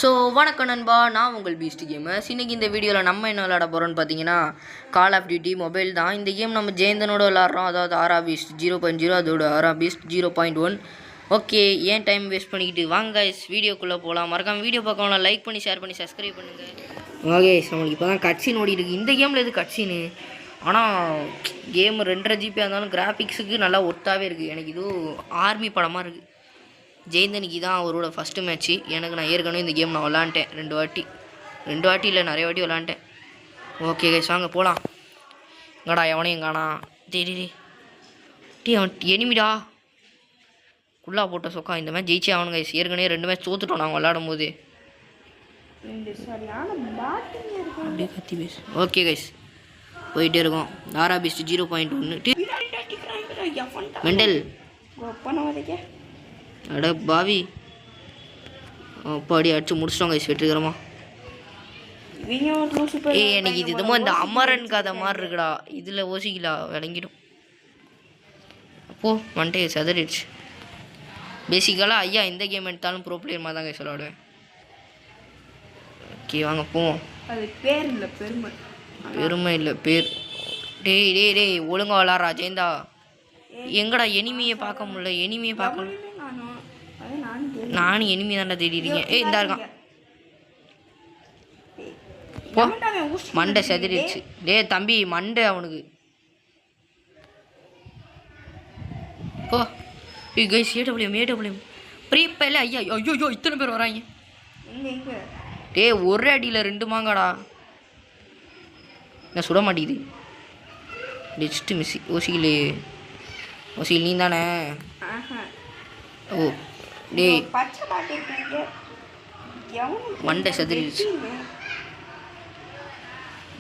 So வணக்கம் நண்பா, நான் உங்கள் பீஸ்ட் கேமர்ஸ். இன்றைக்கி இந்த வீடியோவில் நம்ம என்ன விளாட போகிறோன்னு பார்த்தீங்கன்னா கால் ஆஃப் டியூட்டி மொபைல் தான். இந்த கேம் நம்ம ஜெயந்தனோட விளாட்றோம், அதாவது ஆரா பீஸ்ட் 0.0, அதோட ஆரா பீஸ்ட் 0.1. ஓகே, ஏன் டைம் வேஸ்ட் பண்ணிக்கிட்டு வாங்க வீடியோக்குள்ளே போகலாம். மறக்காம வீடியோ பார்க்கலாம், லைக் பண்ணி ஷேர் பண்ணி சப்ஸ்கிரைப் பண்ணுங்கள். ஓகே, நம்மளுக்கு இப்போ தான் கட்சின் ஓடி இருக்குது. இந்த கேமில் எது கட்சின்னு, ஆனால் கேம் 2.5 GB இருந்தாலும் கிராஃபிக்ஸுக்கு நல்லா ஒர்த்தாகவே இருக்குது. எனக்கு இதுவும் ஆர்மி படமாக இருக்குது. ஜெயந்தனிக்கு தான் அவரோட ஃபஸ்ட்டு மேட்ச்சு. எனக்கு நான் ஏற்கனவே இந்த கேம் நான் விளாண்டேன் ரெண்டு வாட்டி இல்லை நிறைய வாட்டி விளாண்டேன். ஓகே கைஸ், வாங்க போகலாம். எங்கடா எவனையும் காணா. டீ அவன் எனிமிடா குள்ளா போட்ட சொக்கா. இந்த மேட்ச் ஜெயிச்சே அவனு கைஸ். ஏற்கனவே 2 மேட்ச் தோத்துட்டோம் நாங்கள் விளாடும் போது. அப்படியே கத்தி பேசு. ஓகே கைஸ், போயிட்டே இருக்கோம். ஆரா பீஸ்ட் 0.1 மெண்டல் அட பாவி. பாடி அடிச்சு முடிச்சிட்டோம் கைஸ் வெற்றிகரமா. எனக்கு இது இதுமோ இந்த அமரன் கதை மாதிரி இருக்குடா. இதில் ஓசிக்கலா விளங்கிடும். அப்போ வந்துட்டு செதறிடுச்சு. பேசிக்கலாக ஐயா இந்த கேம் எடுத்தாலும் ப்ரோ பிளேயர் மாதிரி தான் கைஸ் விளாடுவேன். ஓகே வாங்க போவோம். பெருமை இல்லை பேர். டேய் ஒழுங்கா விளாட்றா ஜெயந்தா. எங்கடா எனிமியை பார்க்க முடியல, எனிமியை பார்க்கல. நானும் எனிமி தாண்டா தேடிடுங்க. இந்தா இருக்கான். போ, மண்டை செதறிடுச்சு. தம்பி மண்டை அவனுக்கு. போ கைஸ், ஏடபிள்யூஎம் ப்ரீப்பையில் ஐயா. ஐயோ இத்தனை பேர் வராங்க. ஒரு அடியில் 2 மாங்காடா. என்ன சுட மாட்டேங்குது. நெக்ஸ்ட் மிஸ் ஓசியில் நீ தானே. ஓ டேய் மண்டை செதறிடுச்சு.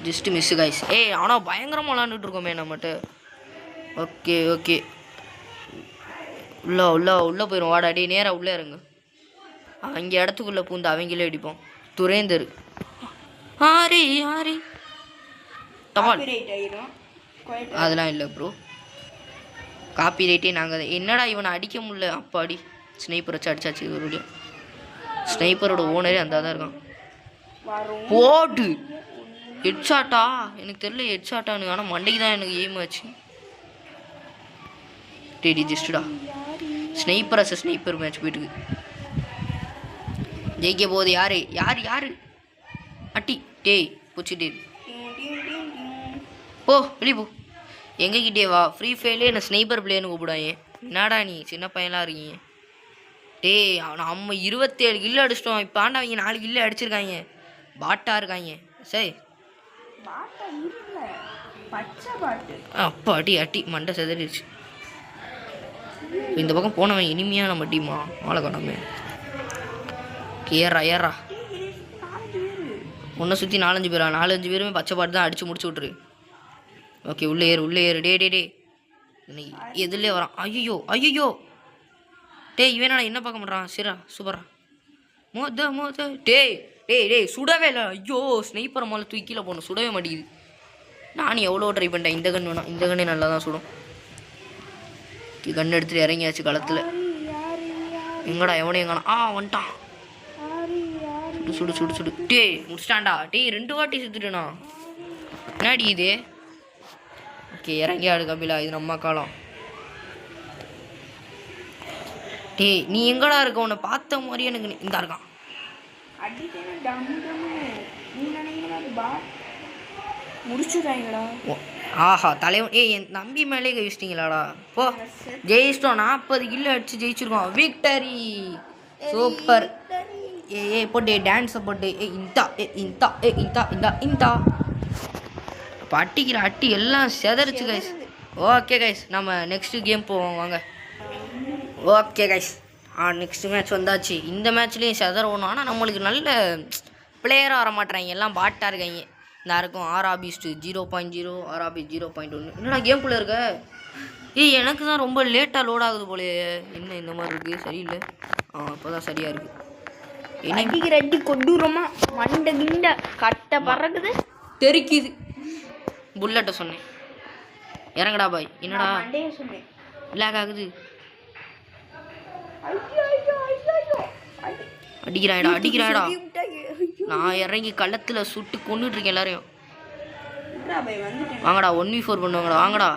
Just miss guys. ஆனால் பயங்கரமாக விளாண்டுட்டு இருக்கோமே நம்மகிட்ட. ஓகே உள்ளே போயிடும். வாடா டே, நேராக உள்ளே இருங்க. அங்கே இடத்துக்குள்ளே பூந்து அவங்களே அடிப்போம். துரேந்தர் ஆரி டமால் அதெல்லாம் இல்லை ப்ரோ. காப்பி ரைட்டே நாங்கள் தான். என்னடா இவனை அடிக்க முடியல. அப்பாடி ஸ்னைப்பர் வச்சு அடிச்சாச்சு. ஒரு ஸ்னைப்பரோட ஓனரே அந்த தான் இருக்கான். போடு ஹெட்ஷாட்டா எனக்கு தெரியல. ஹெட்ஷாட்டானு ஆனால் மண்டைக்கு தான் எனக்கு எய்ம் ஆச்சு. டேடி ஜஸ்ட்டுடா ஸ்னைப்பர் ஸ்னைப்பர் மேட்ச் போயிட்டுருக்கு. ஜெயிக்க போகுது யாரு அட்டி. டேய் பூச்சிட்டே போ வெளியே போ. எங்ககிட்டே வா. ஃப்ரீ ஃபயர்லேயே என்ன ஸ்னைப்பர் பிளேயர்னு கூப்பிடுவாங்க. என்னடா நீ சின்ன பையனாக இருக்கீங்க. நம்ம 27 கில்லு அடிச்சிட்டோம். இப்போ அவங்க 4 கில்லு அடிச்சிருக்காங்க. பாட்டாக இருக்காங்க. சரி அப்பா அட்டி மண்டை செதறிடுச்சு. இந்த பக்கம் போனவன் இனிமையாக நம்ம டீமா ஆளை காணாமே. ஏறா ஒன்றை சுற்றி 4-5 பேரா. 4-5 பேருமே பச்சை பாட்டு தான் அடித்து முடிச்சு விட்ரு. ஓகே உள்ளே ஏறு. டே இன்னைக்கு எதுலேயே வரான். ஐயோ டேய் இவனா என்ன பார்க்க மாட்டான். சரிடா சூப்பரா மோத டேய் சுடவே இல்லை. ஐயோ ஸ்னைப்பரை மேலே தூக்கில போகணும், சுடவே மாட்டேங்குது. நானும் எவ்வளோ ட்ரை பண்ணிட்டேன். இந்த கன் வேணாம், இந்த கண்ணே நல்லா தான் சுடும். கன் எடுத்துகிட்டு இறங்கியாச்சு களத்தில். எங்கடா எவனையும் காணோம். வந்துட்டான். சுடு டேய் முடிச்சிட்டான்டா. டேய் 2 வாட்டி சுற்றுட்டேண்ணா. என்னாடி இது. ஓகே இறங்கி ஆடு கபிலா, இது நம்ம காலம். டேய் நீ எங்கடா இருக்க. உன்னை பார்த்த மாதிரி எனக்கு இந்த இருக்கான். ஆஹா தலைவன். என் தம்பி மேலே கழிச்சிட்டிங்களாடா. போ ஜெயிச்சிட்டோம். 40 கில்லு அடிச்சு ஜெயிச்சிருக்கோம். Victory super. போட்டு டான்ஸை போட்டு இந்தா அட்டிக்கிற அட்டி எல்லாம் செதறிச்சு கைஸ். ஓகே கைஸ், நம்ம நெக்ஸ்ட்டு கேம் போவோம் வாங்க. ஓகே கைஸ், நெக்ஸ்ட் மேட்ச் வந்தாச்சு. இந்த மேட்ச்லேயும் செதறணும். ஆனால் நம்மளுக்கு நல்ல பிளேயராக வர மாட்டேறாங்க. எல்லாம் பாட்டாக இருக்காங்க. இந்த இருக்கும் ஆரா பீஸ்ட் 0.0, ஆரா பீஸ்ட் 0.1. என்னடா கேம்குள்ளே இருக்க. எனக்கு தான் ரொம்ப லேட்டாக லோட் ஆகுது போலே. என்ன இந்த மாதிரி இருக்குது, சரியில்லை. இப்போ தான் சரியாக இருக்குது. என்னைக்கு ரெட்டி கொடூரமா மண்டை கிண்ட கட்ட பறக்குது, தெரிக்குது. புல்லட்டை சொன்னேன். இறங்கடா பாய். என்னடா லேக் ஆகுது. அடிக்கிறாடா நான் இறங்கி கள்ளத்தில் சுட்டு கொண்டுட்டு இருக்கேன் எல்லாரையும். வாங்கடா 1v4 பண்ணுவாங்கடா. வாங்கடா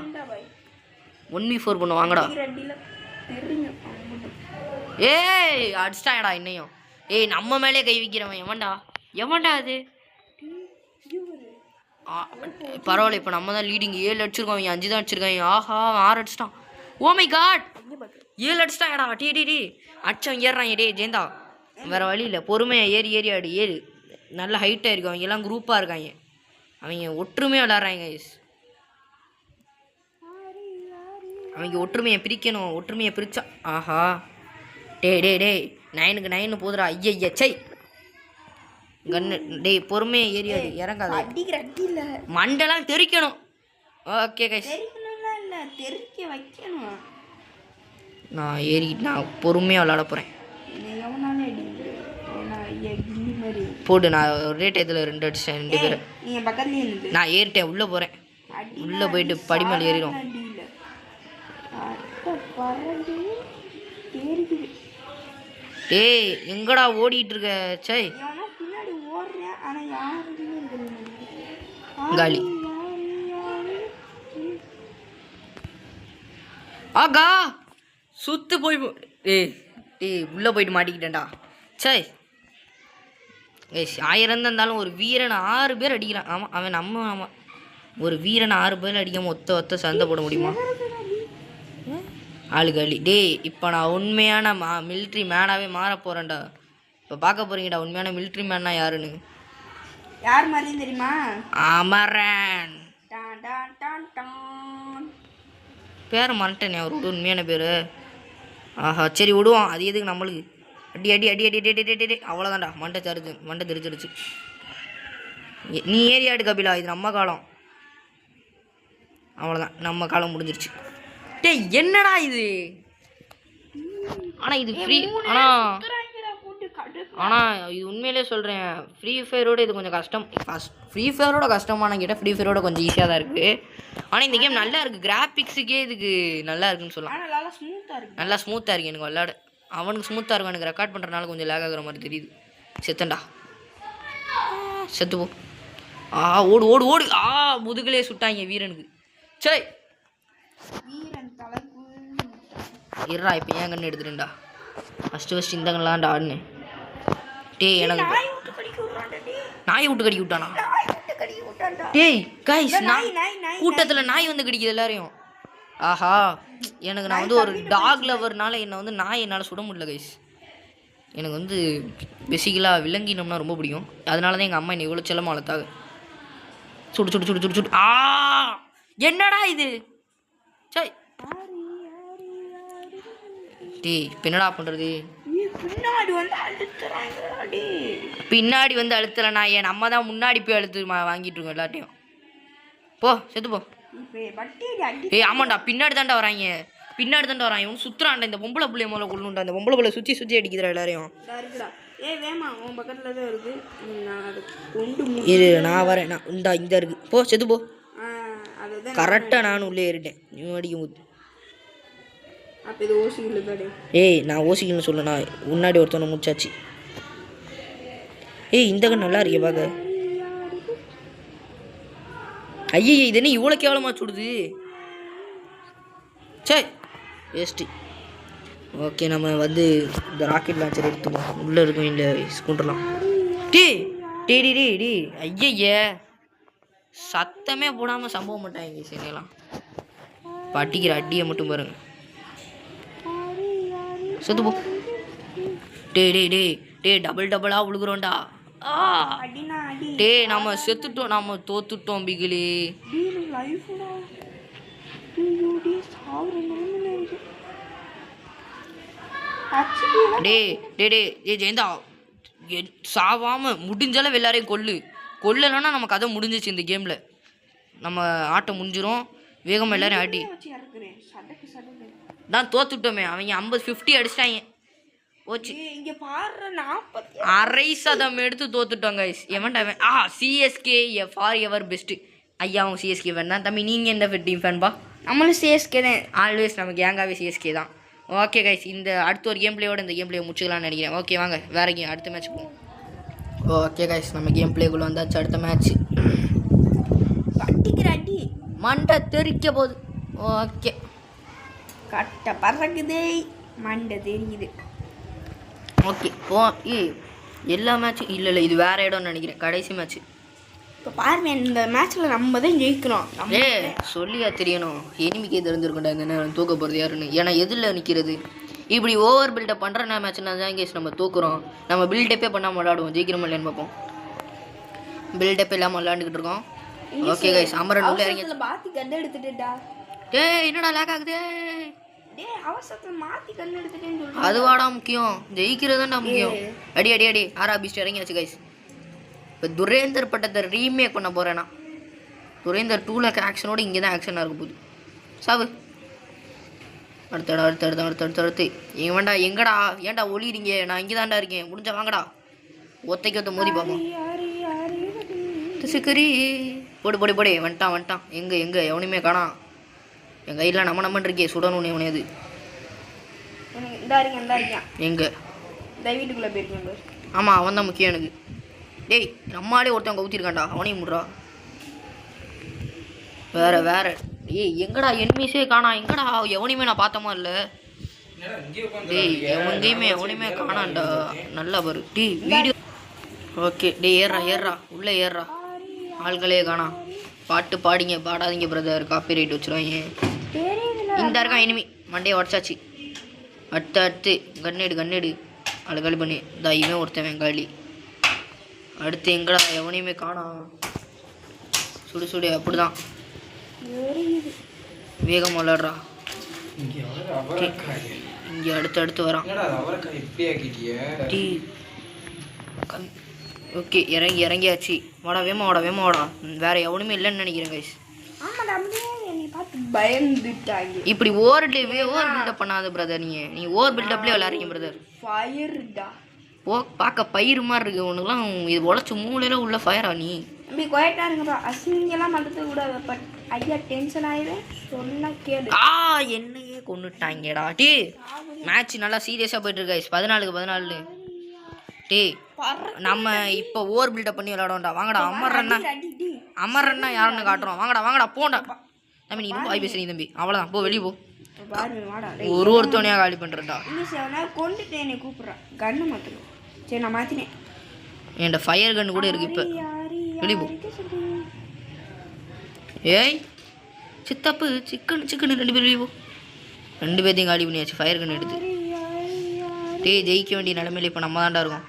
1v4 பண்ணுவோம். வாங்கடா. ஏய் அடிச்சிட்டாடா இன்னையும். ஏய் நம்ம மேலே கை வைக்கிறவன் எவன்டா அது? பரவாயில்ல, இப்போ நம்ம தான் லீடிங். 7 அடிச்சிருக்கோம், அவங்க 5 தான் அடிச்சிருக்காங்க. ஆஹா 6 அடிச்சிட்டான். ஓ மை காட் 7 அடிச்சிட்டாங்கடா. டி அடிச்சவன் ஏறுறான். ஜெயந்தா வேறு வழி இல்லை, பொறுமையாக ஏறி ஏறு. நல்ல ஹைட்டாக இருக்கும். அவங்க எல்லாம் குரூப்பாக இருக்காங்க. அவங்க ஒற்றுமையாக விளாட்றாங்க. அவங்க ஒற்றுமையை பிரிக்கணும். ஒற்றுமையை பிரிச்சா ஆஹா. டே 9க்கு 9 போதுடா. ஐயா சை கண்ணு. டேய் பொறுமையாக ஏறியாது, இறங்காது. மண்டெல்லாம் தெரிக்கணும். ஓகே கைஸ், நான் பொறுமையாக விளாட போகிறேன். போட்டு நான் ஒரே டயத்தில் 2 அடிச்சேன். 2 பேர் நான் ஏறிட்டேன். உள்ளே போகிறேன். உள்ளே போயிட்டு படிமேல் ஏறிடும். டேய் எங்கடா ஓடிட்டு இருக்க? சை காலி. ஆகா சுத்து போய் டேய் உள்ளே போயிட்டு மாட்டிக்கிட்டேன்டா. சை 1000 இருந்தாலும் ஒரு வீரனை 6 பேர் அடிக்கிறான். ஆமாம் அவன் ஆமாம் ஒரு வீரனை 6 பேர் அடிக்காமல் ஒத்த சண்டை போட முடியுமா? ஆளுகளி. டேய் இப்போ நான் உண்மையான மிலிட்ரி மேனாகவே மாற போகிறேன்டா. இப்போ பார்க்க போகிறீங்கடா உண்மையான மிலிட்ரி மேன்னா யாருன்னு. யார் மாதிரி தெரியுமா? அமரன். பேரை மறந்துட்டேனே அவரோட உண்மையான பேர். ஆஹா சரி விடுவோம். அது எதுக்கு நம்மளுக்கு? அடி அவ்வளோதான்டா. மண்டை தெரிச்சிருச்சு. நீ ஏரியாடு கபிலா, இது நம்ம காலம். அவ்வளோதான், நம்ம காலம் முடிஞ்சிருச்சு. டேய் என்னடா இது? ஆனால் இது ஃப்ரீ. ஆனால் இது உண்மையிலே சொல்கிறேன், ஃப்ரீ ஃபயரோட இது கொஞ்சம் கஷ்டம். ஃப்ரீ ஃபயரோட கஷ்டமான கேட்டால் ஃப்ரீ ஃபயரோட கொஞ்சம் ஈஸியாக தான் இருக்குது. ஆனால் இந்த கேம் நல்லா இருக்குது. கிராஃபிக்ஸுக்கே இதுக்கு நல்லா இருக்குன்னு சொல்லலாம். நல்லா ஸ்மூத்தாக இருக்குது எனக்கு விளாட. அவனுக்கு ஸ்மூத்தாக இருக்கும், எனக்கு ரெக்கார்ட் பண்ணுறதுனால கொஞ்சம் லேக் ஆகுற மாதிரி தெரியுது. செத்தண்டா, செத்து போ. ஓடு. முதுகிலே சுட்டாங்க வீரனுக்கு. சரி இருடா, இப்போ ஏன் கண்ணு எடுத்துட்டேன்டா. ஃபஸ்ட்டு இந்த கண்ணலான்டா ஆடுனேன். டேய் எனக்கு நாயை விட்டு கடிக்க விட்டானா? டேய் கைஸ், கூட்டத்தில் நாய் வந்து கடிக்குது எல்லாரையும். ஆஹா எனக்கு நான் ஒரு டாக் லவர்னால நாய் என்னால் சுட முடியல கைஸ். எனக்கு பேசிக்கலாக விலங்கினம்னா ரொம்ப பிடிக்கும். அதனால தான் எங்கள் அம்மா என்னை இவ்வளோ செல்லமாக வளர்த்தாங்க. சுடு. என்னடா இது? சரி டேய் இப்போ என்னடா பண்ணுறது? பின்னாடி அழுத்தலைண்ணா. என் நம்ம தான் முன்னாடி போய் அழுத்து வாங்கிட்டு இருக்கோம் எல்லாத்தையும். போ செத்து போ. ஏய் ஆமாண்டா, பின்னாடி தாண்டா வராங்க. இவன் சுற்றுறான்டா. இந்த பொம்பளை பிள்ளைய முதல்ல கொள்ளுண்டா. இந்த பொம்பளை பிள்ளை சுற்றி அடிக்கிறா எல்லாரையும். இரு நான் வரேன். நான் இந்த இருக்கு. போ செத்து போ. கரெக்டாக நானும் உள்ளே ஏறிட்டேன். நீ அடிக்கும் போது ஏய் நான் ஓசிக்கணும்னு சொல்ல. நான் முன்னாடி ஒருத்தவனை முடிச்சாச்சு. ஏய் இந்த கண் நல்லா இருக்கே பார்க்க. ஐயே இது என்ன இவ்வளோ கேவலமாக சுடுது? சரி வேஸ்ட்டு. ஓகே நம்ம இந்த ராக்கெட் லான்ச்சர் எடுத்துவோம். உள்ளே இருக்கும் இல்லை ஸ்கூட்டர்லாம். டே ஐய சத்தமே போடாமல் சம்பவம் மாட்டாங்க சரியெல்லாம். பட்டிக்கிற அடியை மட்டும் பாருங்க. செத்து போ. டே டபுளாக விழுகுறோண்டா. டே நம்ம செத்துட்டோம். நம்ம தோத்துட்டோம் பிகிலி. டே ஜெயந்தா சாவாம முடிஞ்சாலும் எல்லாரையும் கொல்லலைன்னா நம்ம கதை முடிஞ்சிச்சு. இந்த கேமில் நம்ம ஆட்டம் முடிஞ்சிடும். வேகமாக எல்லாரையும் ஆட்டி தான் தோத்துட்டோமே. அவங்க 50-50 அடிச்சிட்டாங்க. போச்சு. 1/2% எடுத்து தோத்துட்டோங்க. எவன்டா சிஎஸ்கே ஃபார் எவர் பெஸ்ட்டு. ஐயா அவங்க சிஎஸ்கே ஃபேன் தான். தம்பி நீங்கள் எந்த டீம் ஃபேன்பா? நம்மளும் சிஎஸ்கே தான். ஆல்வேஸ் நமக்கு கேங்காகவே சிஎஸ்கே தான். ஓகே கைஸ், இந்த அடுத்த ஒரு கேம் பிளேயோட இந்த கேம் பிளே முடிச்சுக்கலாம்னு நினைக்கிறேன். ஓகே வாங்க வேற கேம் அடுத்த மேட்ச் போவோம். ஓகே கைஸ், நம்ம கேம் பிளேக்குள்ளே வந்தாச்சு. அடுத்த மேட்ச் அடிக்கிற அடி மண்டை தெரிக்க போகுது. ஓகே கட்டை பறக்குதே, மண்டை தெரியுது. ஓகே போ. எல்லா மேட்சும் இல்லை இது வேற இடம்னு நினைக்கிறேன். கடைசி மேட்ச். இப்போ பாருங்க, இந்த மேட்ச்சில் நம்ம தான் ஜெயிக்கிறோம். சொல்லியா தெரியணும், எனிமிக்கே தெரிஞ்சிருக்கண்டா இந்த நேரம் தூக்க போகிறது யாருன்னு. ஏன்னா எதில் நிற்கிறது இப்படி ஓவர் பில்டப் பண்ணுற மேட்ச்னா தான் கேஸ் நம்ம தூக்குறோம். நம்ம பில்டப்பே பண்ணாமல் விளையாடுவோம், ஜெயிக்கிறோம் இல்லைன்னு பார்ப்போம். பில்டப் இல்லாமல் விளையாண்டுக்கிட்டு இருக்கோம். ஓகே கைஸ், அமரன் உள்ள இறங்கி மாற்றி கண்ணு எடுத்துட்டேன்டா. என்னடா லேக் ஆகுது. அவசரத்தில் மாற்றி கண்ணு எடுத்துட்டேன்னு அதுவாடா முக்கியம், ஜெயிக்கிறது தான் முக்கியம். அடி அடி அடி ஆர்ஆர்பி இறங்கியாச்சு கைஸ். இப்போ துரேந்தர் பட்டத்தை ரீமேக் பண்ண போகிறேன்னா துரேந்தர் 2 லேக் ஆக்ஷனோடு இங்கே தான் ஆக்ஷனாக இருக்க போகுது. சாவு அடுத்து ஏன்டா எங்கடா ஏன்டா ஒளிறீங்க? நான் இங்கே தான்டா இருக்கேன், முடிஞ்சா வாங்கடா. ஒத்த மோதி பார்ப்போம். சிக்கரி போடு வந்துட்டான். எங்கே எவனையுமே காணா. என் கையில் நம்மன்னு இருக்கே, சுடணும் எவனையாது. எங்கே வீட்டுக்குள்ளே போயிருக்கேன். ஆமாம், அவன் தான் முக்கியம் எனக்கு. டேய் நம்மாலே ஒருத்தன் கவுத்திருக்கான்டா, அவனையும் முடுறா. வேற எங்கடா எனிமீஸே காணா. எங்கடா எவனையுமே நான் பார்த்தமா இல்லை. டேய் எவனையுமே காணான்டா. நல்லா பாரு டீ வீடியோ. ஓகே டே ஏறா உள்ளே ஏறா. ஆள்களே காணா. பாட்டு பாடிங்க, பாடாதீங்க பிரதர், காப்பி ரைட் வச்சுருவாங்க. இந்த இருக்கான் எனிமி, மண்டையை உடச்சாச்சு. அடுத்து கண்ணெடு அழுகாலி பண்ணி தையுமே ஒருத்தன் வெங்காளி. அடுத்து எங்கடா எவனையுமே காணா. சுடு அப்படிதான் வேகம் விளாடுறா. இங்கே அடுத்து வரான். ஓகே இறங்கியாச்சு. வாடா வேமா வாடா. வேற எவனுமே இல்லைன்னு நினைக்கிறேன் கைஸ். இப்படி ஓவர் பில்டப் பண்ணாத பிரதர். நீ ஓவர் பில்டப்லேயே விளையாடுறீங்க பிரதர். பார்க்க பயிர் மாதிரி இருக்கு உனக்குலாம். இது உழைச்சி மூளையில உள்ள ஃபயரா நீ? என்னையே கொண்டுட்டாங்கடா. டே மேட்ச் நல்லா சீரியஸா போயிட்டு இருக்கு. 14-14. டே நம்ம இப்போ ஓவர் பில்டப் பண்ணி விளையாடோம்டா. வாங்கடா அமரன்னா யாருன்னு காட்டுறோம். வாங்கடா போண்டா. தம்பி நீ ரொம்ப வாய் பேசுறீங்க தம்பி. அவ்வளோதான், போ வெளியே போ. ஒருத்தவனையா காலி பண்ணுறா. என்கிட்ட ஃபயர் கன் கூட இருக்கு. இப்போ வெளியே போ. ஏய் சித்தப்பு சிக்கன் 2 பேர் வெளியே போ. 2 பேர்த்தையும் காலி பண்ணியாச்சு ஃபயர் கன் எடுத்து. டே ஜெயிக்க வேண்டிய நிலைமையில இப்போ நம்ம தான்டா இருக்கோம்.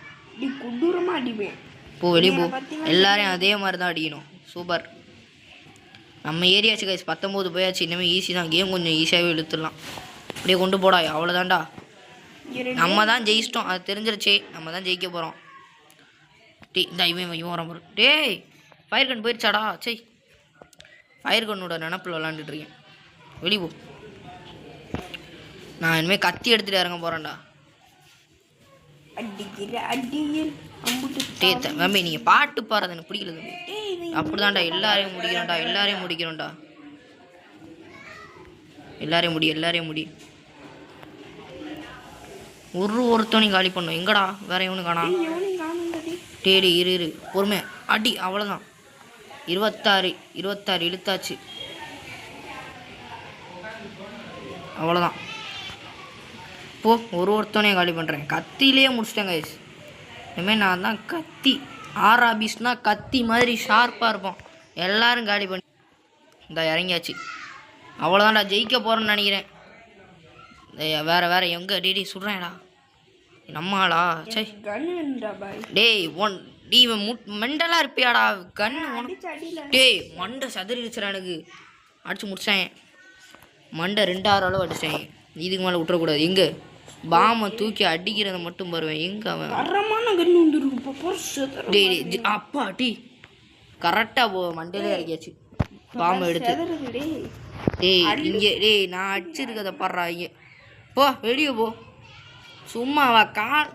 போ வெளியே போ. எல்லாரையும் அதே மாதிரி தான் அடிக்கணும். சூப்பர். நம்ம ஏரியாச்சு கைஸ் 19 போயாச்சு. இனிமேல் ஈஸி தான். கேம் கொஞ்சம் ஈஸியாகவே இழுத்துடலாம். அப்படியே கொண்டு போடா. அவ்வளோதான்டா, நம்ம தான் ஜெயிச்சிட்டோம். அது தெரிஞ்சிருச்சே, நம்ம தான் ஜெயிக்க போகிறோம். டே இந்த இவன் வர டேய் ஃபயர் கன் போயிடுச்சாடா. சரி ஃபயர் கன்னோட நினப்பில் விளாண்டுட்டு இருக்கேன். வெளியே போ. நான் இனிமேல் கத்தி எடுத்துகிட்டு இறங்க போகிறேன்டா. டே தம்பி நீங்கள் பாட்டு பாடுறது எனக்கு பிடிக்கல தம்பி. அப்படிதான்டா எல்லாரையும் முடிக்கிறோம்டா. எல்லாரையும் முடி. ஒருத்தவனையும் காலி பண்ணும். எங்கடா வேற எவனு காணா. டேடி இரு பொறுமை அடி. அவ்வளோதான். 26 இழுத்தாச்சு. அவ்வளோதான். போ. ஒருத்தவனையும் காலி பண்ணுறேன். கத்திலேயே முடிச்சிட்டேன் கைஸ். இனிமேல் நான் தான் கத்தி. ஆர்ஆர்பிஸ்னால் கத்தி மாதிரி ஷார்ப்பாக இருப்போம். எல்லோரும் காலி பண்ணி இந்த இறங்கியாச்சு. அவ்வளோதான்டா, ஜெயிக்க போகிறேன்னு நினைக்கிறேன். வேற எங்கே டேடி சுடுறேன்டா. நம்ம ஆளா? சரி டேய் நீ மெண்டலாக இருப்பியாடா. கன்று டேய் மண்டை சதுரிச்சுறா. எனக்கு அடிச்சு முடிச்சேன். மண்டை 2-6 அளவு அடிச்சேன். இதுக்கு மேலே விட்டுறக்கூடாது. எங்கே பாமை தூக்கி அடிக்கிறத மட்டும் வருவேன். எங்கே அவன் அப்பா டீ கரெக்டாக போ. மண்டையிலே இறக்கியாச்சு பாம்பை எடுத்து. டேய் இங்கே டேய் நான் அடிச்சிருக்கதை பாடுறா. இங்கே போ வெளியே போ. சும்மாவா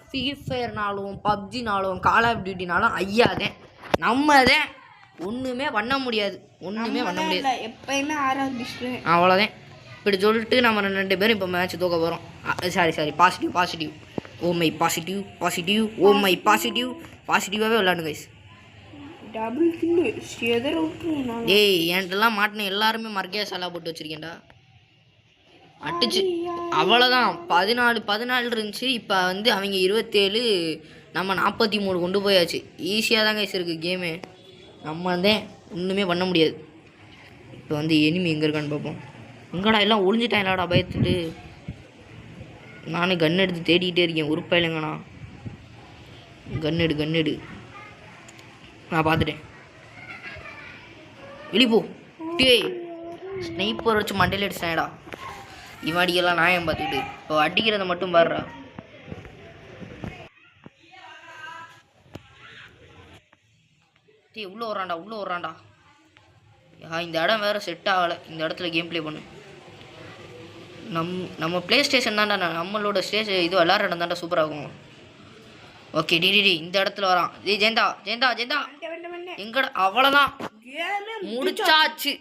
ஃப்ரீ ஃபயர்னாலும் பப்ஜினாலும் கால் ஆஃப் டியூட்டினாலும் ஐயாதேன் நம்மதேன். ஒன்றுமே பண்ண முடியாது. எப்பயுமே அவ்வளோதான். இப்படி சொல்லிட்டு நம்ம 2 பேரும் இப்போ மேட்ச் தூக்க போகிறோம். Sorry positive. Oh my positive. Oh my பாசிட்டிவாகவே விளாடுங்க கைஸ். டபுள் கில்லு எதிர விட்டுருங்க. ஏய் என்கிட்டலாம் மாட்டின எல்லாருமே மர்க்கையா சலா போட்டு வச்சுருக்கேன்டா. அடிச்சு அவ்வளோதான். 14 இருந்துச்சு. இப்போ வந்து அவங்க 27, நம்ம 43 கொண்டு போயாச்சு. ஈஸியாக தான் கைஸ் இருக்குது கேமு. நம்ம வந்து ஒன்றுமே பண்ண முடியாது. இப்போ வந்து எனிமி எங்கே இருக்கான்னு பார்ப்போம். எங்கடா எல்லாம் ஒளிஞ்சிட்டாங்களாடா பயத்துட்டு. நானும் கன் எடுத்து தேடிக்கிட்டே இருக்கேன். உறுப்பா இல்லைங்கண்ணா. கன் எடு. நான் பார்த்துட்டேன். வெளிப்போ டேய். ஸ்னைப்பர் வச்சு மண்டையில் அடிச்சிட்டாங்கடா. இவன் அடிக்கலாம் நான் ஏன் பார்த்துக்கிட்டு. இப்போ அடிக்கிறத மட்டும் பாடுறா. டேய் உள்ளே வர்றான்டா. இந்த இடம் வேறு செட் ஆகலை. இந்த இடத்துல கேம் ப்ளே பண்ணு. நம்ம ப்ளே ஸ்டேஷன் தான்டா. நம்மளோட இது விளாட்ற இடம் தான்டா சூப்பராகும். ஓகே டி இந்த இடத்துல வரான். டேய் ஜெயந்தா எங்கடா. அவ்வளோதான் முடிச்சாச்சு.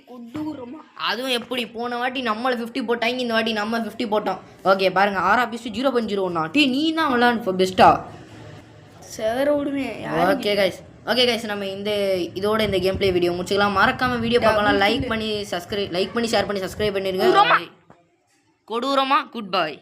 அதுவும் எப்படி போன வாட்டி நம்மளை 50 போட்டாங்க, இந்த வாட்டி நம்ம 50 போட்டோம். ஓகே பாருங்க RRBeast 0.01. டீ நீ தான் விளாண்டு பெஸ்ட்டா சார் ஓடுமே. ஓகே கைஸ் நம்ம இதோட இந்த கேம் ப்ளே வீடியோ முடிச்சுக்கலாம். மறக்காம வீடியோ பார்க்கலாம். லைக் பண்ணி ஷேர் பண்ணி சப்ஸ்கிரைப் பண்ணிடுங்க. கொடூரமா குட் பை.